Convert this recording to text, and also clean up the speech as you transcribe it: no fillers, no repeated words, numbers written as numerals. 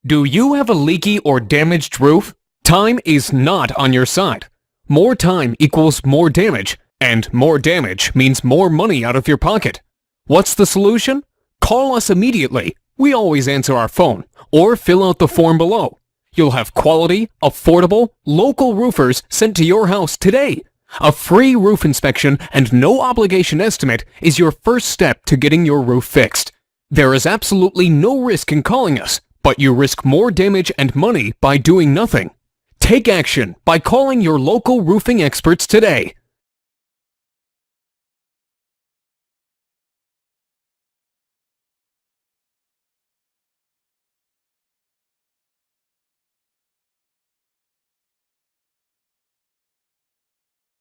Do you have a leaky or damaged roof? Time is not on your side. More time equals more damage, and more damage means more money out of your pocket. What's the solution? Call us immediately. We always answer our phone, or fill out the form below. You'll have quality, affordable, local roofers sent to your house today. A free roof inspection and no obligation estimate is your first step to getting your roof fixed. There is absolutely no risk in calling us, but you risk more damage and money by doing nothing. Take action by calling your local roofing experts today.